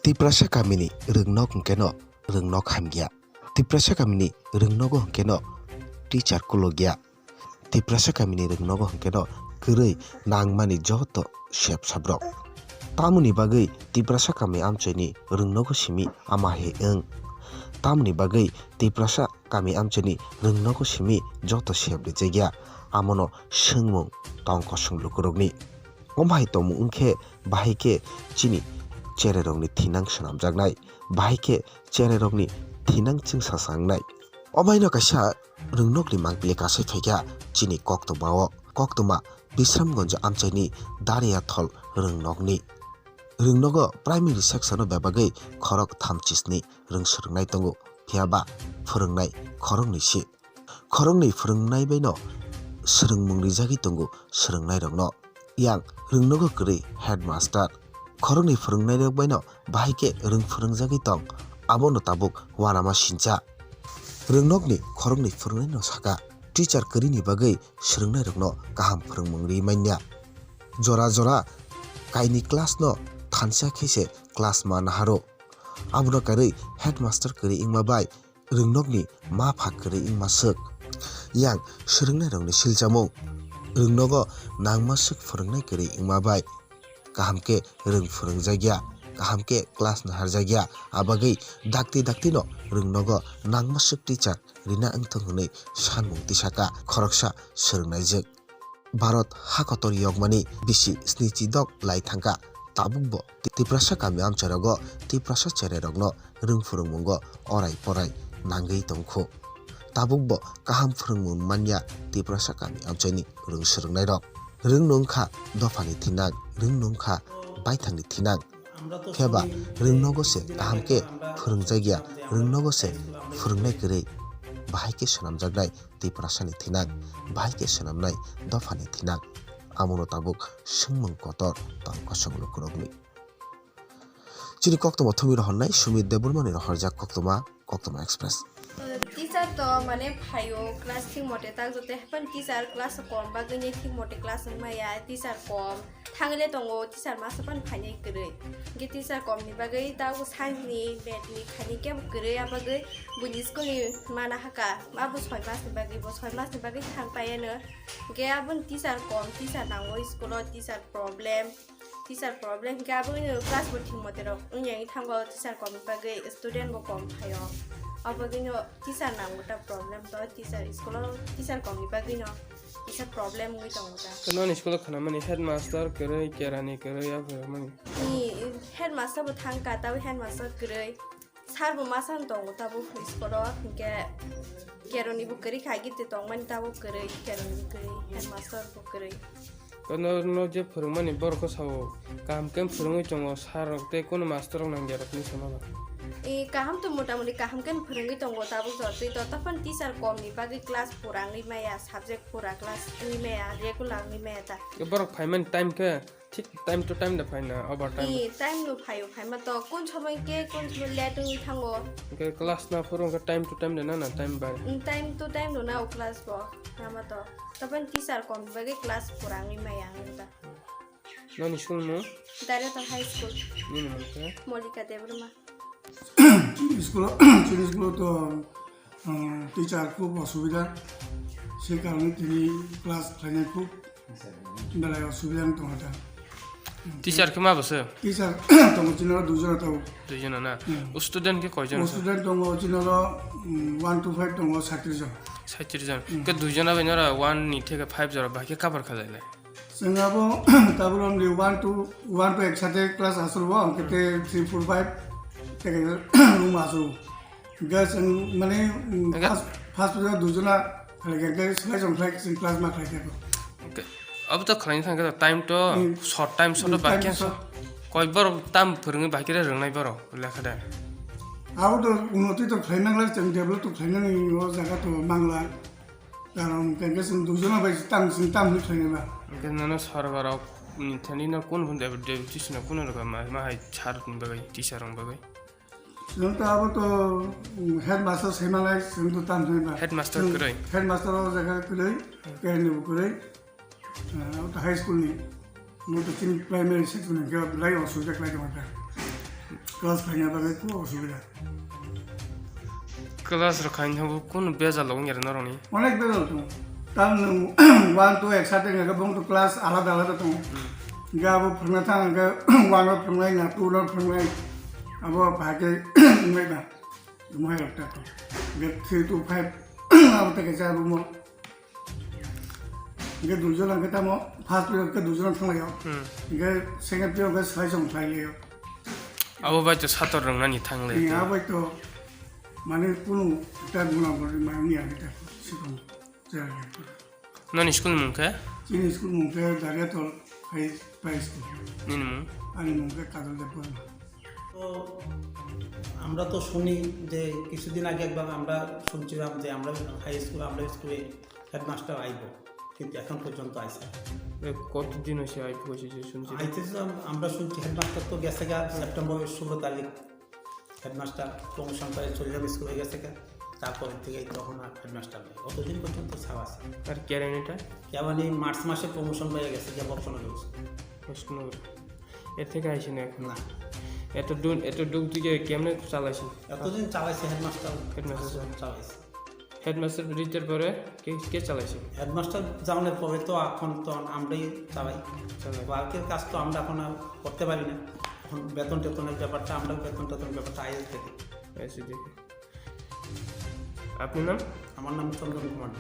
Tiprasa kami ni Rwngnogo hingkeno Rwngnogo hamgya. Tiprasa kami ni Rwngnogo hingkeno teacher kulogya. Tiprasa kami ni Rwngnogo hingkeno kwrwi nangmani joto sep sabrok. Tamoni bagwi tiprasa kami amchaini Rwngnogo simi amahe eng. Tamoni bagwi tiprasa kami amchaini Rwngnogo simi joto sep rijagya amono sengmung tongko sunglukurokni. Omhai tongmung ungkhe bahai chini chererokni thinang swnamjaknai bahai chererokni thinang chingsasangnai. Omaino kaisa Rwngnogni mangpili kasai phaikya chini koktobao koktoma Bisramgonjo amchaini Dariyathol Rwngnogni. Rwngnogo primary section o bebagwi khorok 36 ni rwngswrwngnai tongo phiaba phwrwngnai khorokni si. Khorokni phwrwngnai bai no swrwngmung rijagui tongo swrwngnai rokno. Yang Rwngnogo kwrwi headmaster. Khorokni phwrwngnai rok bai no bahai rwngphwrwngjagui tong abono tabuk wanama sincha. Rwngnogni khorokni phwrwngnai no saka teacher kwrwini bagwi swrwngnai rokno kaham phwrwngmung rwi manya. Jora jora kaini class no thansa khaise class ma naharo. Abono kwrwi headmaster kwrwi ingma bai Rwngnogni ma phak kwrwi ingma swk. Yang swrwngnai rokni siljamung Rwngnogo nangma swk phwrwngnai kwrwi ingma bai kahamke rwngphwrwngjakya kahamke class naharjakya abagwi dakti no Rwngnogo nangma swk teacher rina wngthok hwnwi sanmung tisaka khoroksa swrwngnaijak. Bharat hakotor yogmani bisi snichidok lai thangka tabukbo tiprasa kami amcharogo tiprasa chererokno rwngphwrwngmungo orai porai nangui tongkhu. Tabukbo kaham phwrwngmung manya tiprasa kami amchaini rwngswrwngnai rok. Rwngnongkha dofani thinang rwngnongkha baithangni thinang phiaba Rwngnogo se kahamke phwrwngjakya Rwngnogo se phwrwngnai kwrwi bahai swnamjaknai tiprasani thinang bahai swnamnai dofani thinang amono tabuk sengmung kotor tongko sunglukurokni. Chini koktoma thumi rohornai Sumit Debormani rohorjak koktoma express. Teacher to mane phayo class thik mote tak jote pan teacher class kom bagni thik mote class maya teacher kom thangle tongo teacher mas pan phane kwrwi ge teacher kom ni bagui ta science ni math ni khani kem kwrwi abagui buni school ni mana haka abu 6 mas ni bagui bo 6 mas ni bagui thang payano ge abun teacher kom teacher nango school teacher problem ge abu class bo thik mote ro unyangi thango teacher kom bagui student bo kom phayo abagino teacher nangota problem to teacher school teacher kom ni bagino teacher problem ngui tongota non school khana mani headmaster kwrwi kerani kwrwi ya mani ni headmaster bo thangka ta headmaster kwrwi sar bo masan tongota bo school ke keroni bo kwrwi khagi te tongmani ta bo kwrwi keroni bo kwrwi headmaster bo kwrwi no je phwrwngmani borko sawo kam kem phwrwngui tongo sarok te kono master rok nangjarokni samaba kaham to motamoti kaham kan phwrwngui tongo tabuk jotui to tapan teacher kom ni bagui class purangni maya subject pura class ni maya regular ni maya ta borok phaiman time ke ঠিক time to time da phaina over time time no phayo phaima to kon সময় late ui thango ke class na phurung ka time to time da na time ba time to time no na class bo nama to tapan teacher kom bagui class purangni maya ta non school no Dariyathol high school ni no ka Molika Debrma school তো teacher খুব অসুবিধা সেই কারণে তিনি class final খুব বেলায় অসুবিধা তোমাটা teacher কে মা বসে টিচার তোমার চিনার দুজন তো দুইজন না স্টুডেন্ট কে কয়জন স্টুডেন্ট তোমার চিনার 1 to 5 তোমার 60 জন 60 জন কে দুইজনা বেনরা 1 নি থেকে 5 জন বাকি কভার খালাইলে जोंहाबो ताबल ओनलि 1 to একসাথে ক্লাস আসলবো আমকে 3 4 5 থেকে রুম আসো গাস মানে ফার্স্ট দুজনা লাগে ছয়জন ক্লাস মা খাইতে ओके अब त खलाइन थांगा टाइम तो शॉर्ट टाइम सट बाकी कय बार टाइम फोरोङै बाकी रोंनाय बार लेखा दा आउ तो उन्नति तो खाइनांला जों डेभलप तो खाइनांनि जायगा तो मांगला कारण केनके जों दुजना बाय टाइम नि खाइनाबा केननो सरबाराव निथानि न कोन भन डेपुटेसन कोन रगा मा हाय छार बागै टिचर बागै जों त अब तो हेडमास्टर सेमालाय जों तो टाइम होइबा हेडमास्टर करै हेडमास्टर जायगा करै केने करै हाई स्कुल नि म त प्राइमेरी सेक्सन के लाइ असुविधा लाइ दङ ক্লাস খাইনা পাবে খুব অসুবিধা ক্লাস রাখাইন থাকবো কোন বেজাল লগন গের নরনি অনেক বেরোল তো তার 1 2 একসাথে গেলে বং তো ক্লাস আলাদা আলাদা তো গাবো ফোরনা থাকা 1 ফোরঙ্গাই না 2 ফোরঙ্গাই আবো ভাগে নাই না মই একটা তো 3 to 5 আবো থেকে যা রুম গে দুজন আগে তামো ফার্স্ট পিরিয়ড কে দুজন থাকলাম গে সেকেন্ড পিরিয়ড কে 6 জন থাকলাম আবো বাইতে সাতর রংনানি থাংলে আবো তো মানে কোনো একটা গুণা করে মানে এটা শিখুন জায়গা ননি স্কুল মুখে চিনি স্কুল মুখে দাঁড়িয়ে তো হাই স্কুল নিন মুখ আমি মুখে কাজল দেখবো তো আমরা তো শুনি যে কিছুদিন আগে একবার আমরা শুনছিলাম যে আমরা হাই স্কুল আমরা স্কুলে হেডমাস্টার আইব কিন্তু এখন পর্যন্ত আইসে কতদিন হয়েছে আইপ হয়েছে যে শুনছি আইতেছে আমরা শুনছি হেডমাস্টার তো গেছে গা সেপ্টেম্বরের 16 তারিখ হেডমাস্টার প্রমোশন করে চলে যাবে স্কুলে গেছে গা তারপরে থেকে তখন আর হেডমাস্টার নেই অতদিন পর্যন্ত ছাড় আছে আর ক্যারেনিটা কেমন এই মার্চ মাসে প্রমোশন পেয়ে গেছে যে অপশনে গেছে এর থেকে আইসি না এখন না এত ডুব থেকে কেমনে চালাইছি এতদিন চালাইছে হেডমাস্টার হেডমাস্টার চালাইছে হেডমাস্টার রিটার পরে কে চালাইছে হেডমাস্টার যাওয়ার পরে তো এখন তো আমরাই চালাই ওয়ার্কের কাজ তো আমরা এখন আর করতে পারি না এখন বেতন টেতনের ব্যাপারটা আমরা বেতন টেতনের ব্যাপারটা আইএস দেখি এসে দেখি আপনার নাম আমার নাম চন্দ্রন কুমার।